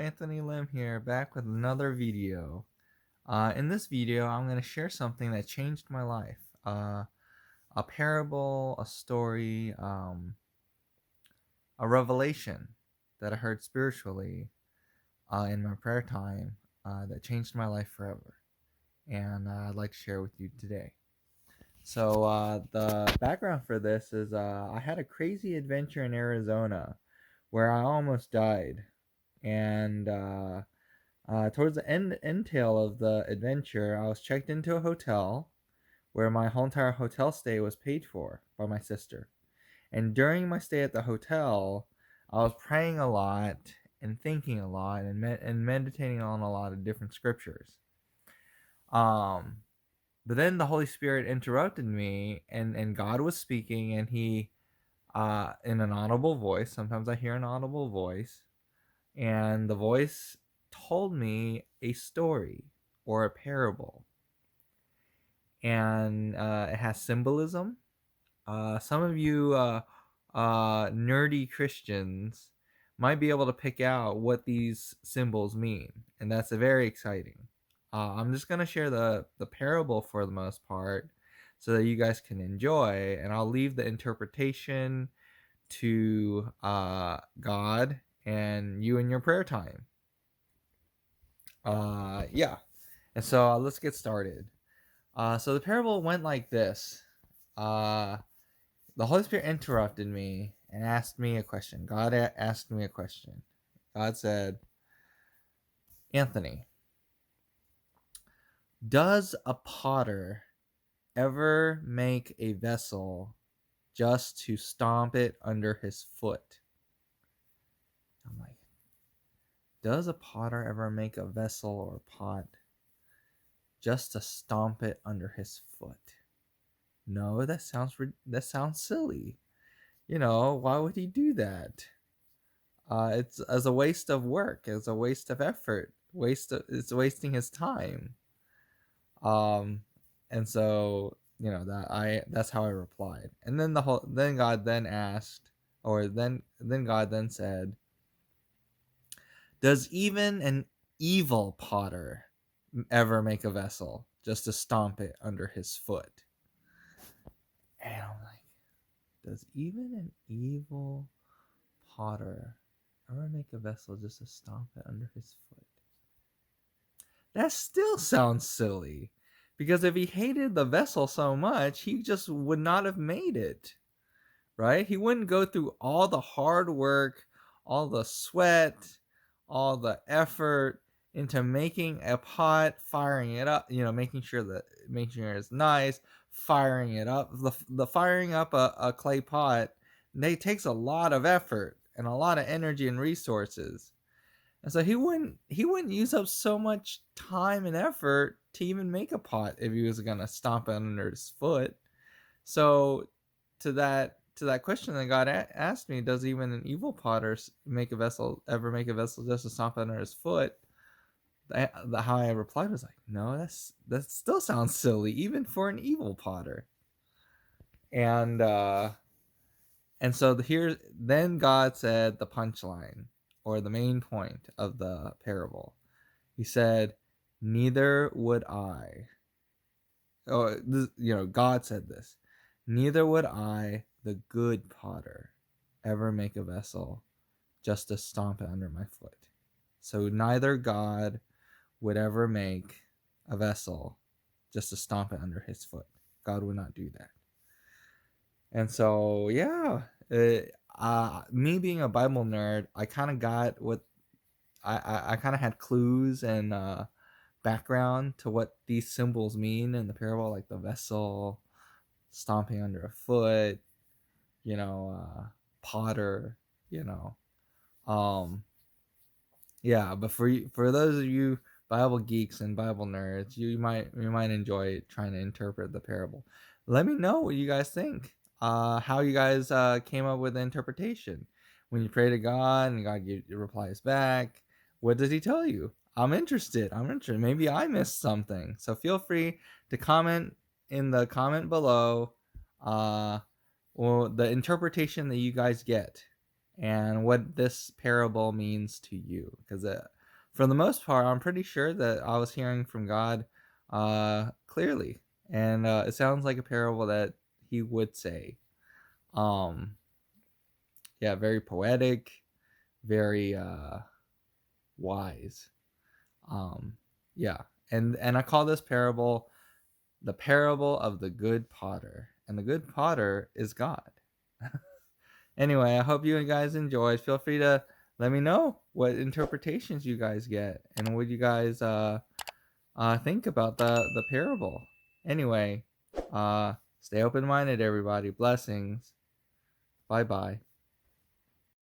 Anthony Lim here, back with another video. In this video, I'm going to share something that changed my life. A parable, a story, a revelation that I heard spiritually in my prayer time that changed my life forever. And I'd like to share with you today. So the background for this is I had a crazy adventure in Arizona where I almost died. And towards the end tail of the adventure, I was checked into a hotel where my whole entire hotel stay was paid for by my sister. And during my stay at the hotel, I was praying a lot and thinking a lot and meditating on a lot of different scriptures. But then the Holy Spirit interrupted me, and God was speaking, and He, in an audible voice. Sometimes I hear an audible voice, and the voice told me a story or a parable, and it has symbolism. Some of you nerdy Christians might be able to pick out what these symbols mean, and that's very exciting. I'm just going to share the parable for the most part so that you guys can enjoy, and I'll leave the interpretation to God and you in your prayer time. Yeah. And so let's get started. So the parable went like this. The Holy Spirit interrupted me and asked me a question. God asked me a question. God said, Anthony, does a potter ever make a vessel just to stomp it under his foot? I'm like, does a potter ever make a vessel or a pot just to stomp it under his foot? No, that sounds silly. Why would he do that? It's as a waste of work, it's a waste of effort, it's wasting his time. And so that's how I replied. And then God then asked, or then God then said, does even an evil potter ever make a vessel just to stomp it under his foot? And I'm like, does even an evil potter ever make a vessel just to stomp it under his foot? That still sounds silly, because if he hated the vessel so much, he just would not have made it, right? He wouldn't go through all the hard work, all the sweat, all the effort into making a pot, firing it up, making sure it's nice, firing it up. The firing up a clay pot, it takes a lot of effort and a lot of energy and resources. And so he wouldn't use up so much time and effort to even make a pot if he was gonna stomp it under his foot. So to that question that God asked me, does even an evil potter ever make a vessel just to stomp under his foot? How I replied was like, no, that still sounds silly, even for an evil potter. And so then God said the punchline, or the main point of the parable. He said, neither would I. God said this. Neither would I, the good potter, ever make a vessel just to stomp it under my foot. So neither God would ever make a vessel just to stomp it under his foot. God would not do that. And so, yeah, me being a Bible nerd, I kind of got what I kind of had clues and background to what these symbols mean in the parable, like the vessel, stomping under a foot, potter, yeah. But for those of you Bible geeks and Bible nerds, you might enjoy trying to interpret the parable. Let me know what you guys think. How you guys came up with the interpretation. When you pray to God and God replies back, what does he tell you? I'm interested. Maybe I missed something. So feel free to comment in the comment below, the interpretation that you guys get. and what this parable means to you. Because for the most part, I'm pretty sure that I was hearing from God clearly, and it sounds like a parable that He would say. Um, yeah, very poetic, very wise. Um, yeah, and I call this parable the parable of the good potter, and the good potter is God. Anyway, I hope you guys enjoyed. Feel free to let me know what interpretations you guys get and what you guys think about the parable. Anyway, stay open minded, everybody. Blessings. Bye bye.